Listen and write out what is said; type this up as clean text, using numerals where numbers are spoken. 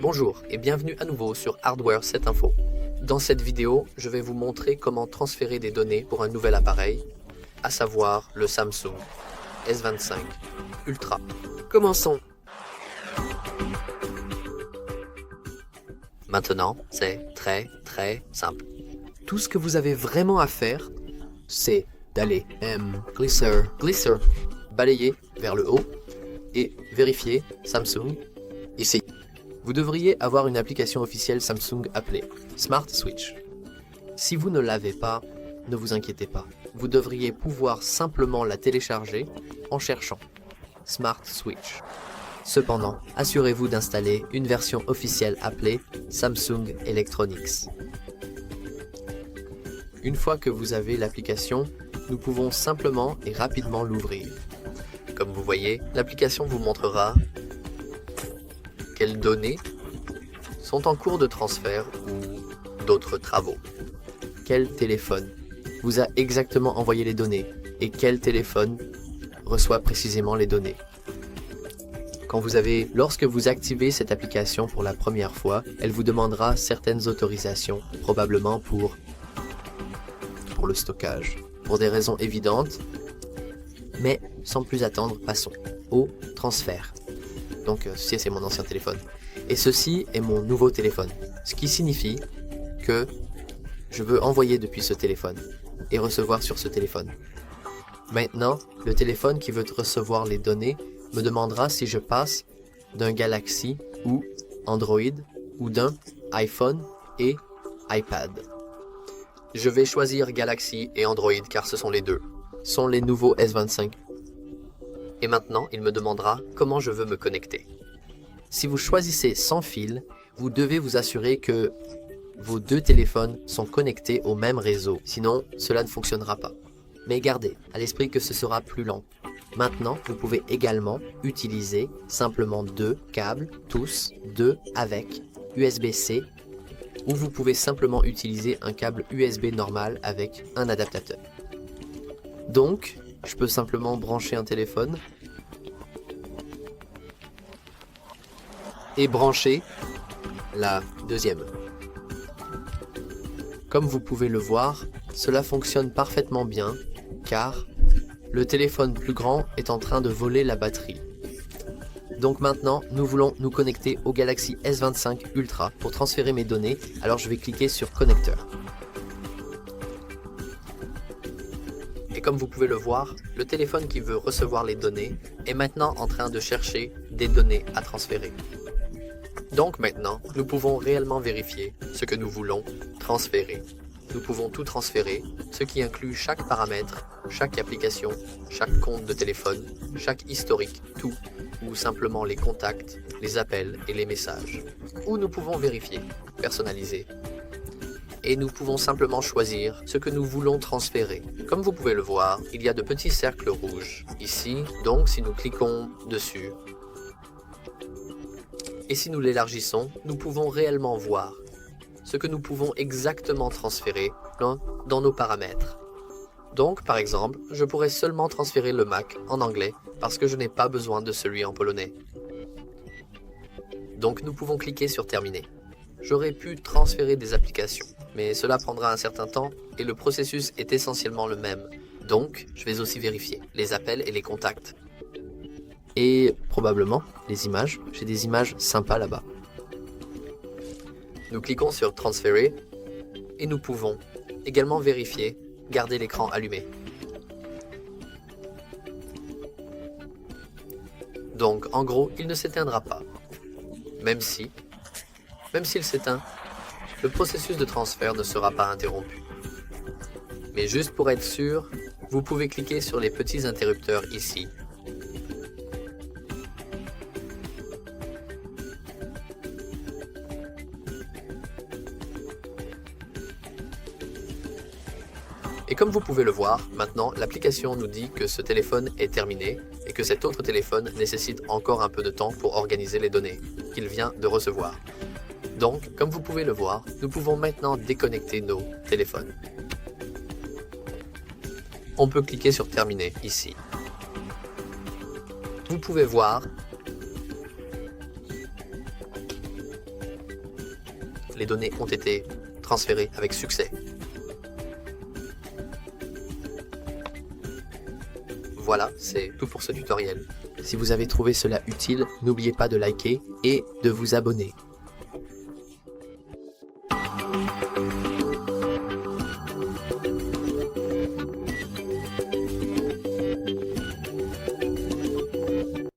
Bonjour et bienvenue à nouveau sur Hardware 7 Info. Dans cette vidéo, je vais vous montrer comment transférer des données pour un nouvel appareil, à savoir le Samsung S25 Ultra. Commençons. Maintenant, c'est très simple. Tout ce que vous avez vraiment à faire, c'est d'aller glisser, balayer vers le haut et vérifier Samsung ici. Vous devriez avoir une application officielle Samsung appelée Smart Switch. Si vous ne l'avez pas, ne vous inquiétez pas. Vous devriez pouvoir simplement la télécharger en cherchant Smart Switch. Cependant, assurez-vous d'installer une version officielle appelée Samsung Electronics. Une fois que vous avez l'application, nous pouvons simplement et rapidement l'ouvrir. Comme vous voyez, l'application vous montrera quelles données sont en cours de transfert ou d'autres travaux. Quel téléphone vous a exactement envoyé les données et quel téléphone reçoit précisément les données. Lorsque vous activez cette application pour la première fois, elle vous demandera certaines autorisations, probablement pour le stockage, pour des raisons évidentes, mais sans plus attendre, passons au transfert. Donc ceci c'est mon ancien téléphone. Et ceci est mon nouveau téléphone. Ce qui signifie que je veux envoyer depuis ce téléphone et recevoir sur ce téléphone. Maintenant, le téléphone qui veut recevoir les données me demandera si je passe d'un Galaxy ou Android ou d'un iPhone et iPad. Je vais choisir Galaxy et Android car ce sont les deux. Ce sont les nouveaux S25. Et maintenant, il me demandera comment je veux me connecter. Si vous choisissez sans fil, vous devez vous assurer que vos deux téléphones sont connectés au même réseau. Sinon, cela ne fonctionnera pas. Mais gardez à l'esprit que ce sera plus lent. Maintenant, vous pouvez également utiliser simplement deux câbles, tous deux avec USB-C, ou vous pouvez simplement utiliser un câble USB normal avec un adaptateur. Donc, je peux simplement brancher un téléphone et brancher la deuxième. Comme vous pouvez le voir, cela fonctionne parfaitement bien car le téléphone plus grand est en train de voler la batterie. Donc maintenant, nous voulons nous connecter au Galaxy S25 Ultra pour transférer mes données, alors je vais cliquer sur Connecteur. Et comme vous pouvez le voir, le téléphone qui veut recevoir les données est maintenant en train de chercher des données à transférer. Donc maintenant, nous pouvons réellement vérifier ce que nous voulons transférer. Nous pouvons tout transférer, ce qui inclut chaque paramètre, chaque application, chaque compte de téléphone, chaque historique, tout, ou simplement les contacts, les appels et les messages. Ou nous pouvons vérifier, personnaliser. Et nous pouvons simplement choisir ce que nous voulons transférer. Comme vous pouvez le voir, il y a de petits cercles rouges ici, donc si nous cliquons dessus, et si nous l'élargissons, nous pouvons réellement voir ce que nous pouvons exactement transférer dans nos paramètres. Donc, par exemple, je pourrais seulement transférer le Mac en anglais parce que je n'ai pas besoin de celui en polonais. Donc, nous pouvons cliquer sur Terminer. J'aurais pu transférer des applications, mais cela prendra un certain temps et le processus est essentiellement le même. Donc, je vais aussi vérifier les appels et les contacts. Et probablement les images. J'ai des images sympas là-bas. Nous cliquons sur Transférer et nous pouvons également vérifier, garder l'écran allumé. Donc en gros, il ne s'éteindra pas. Même s'il s'éteint, le processus de transfert ne sera pas interrompu. Mais juste pour être sûr, vous pouvez cliquer sur les petits interrupteurs ici. Et comme vous pouvez le voir, maintenant l'application nous dit que ce téléphone est terminé et que cet autre téléphone nécessite encore un peu de temps pour organiser les données qu'il vient de recevoir. Donc, comme vous pouvez le voir, nous pouvons maintenant déconnecter nos téléphones. On peut cliquer sur Terminer ici. Vous pouvez voir Les données ont été transférées avec succès. Voilà, c'est tout pour ce tutoriel. Si vous avez trouvé cela utile, n'oubliez pas de liker et de vous abonner.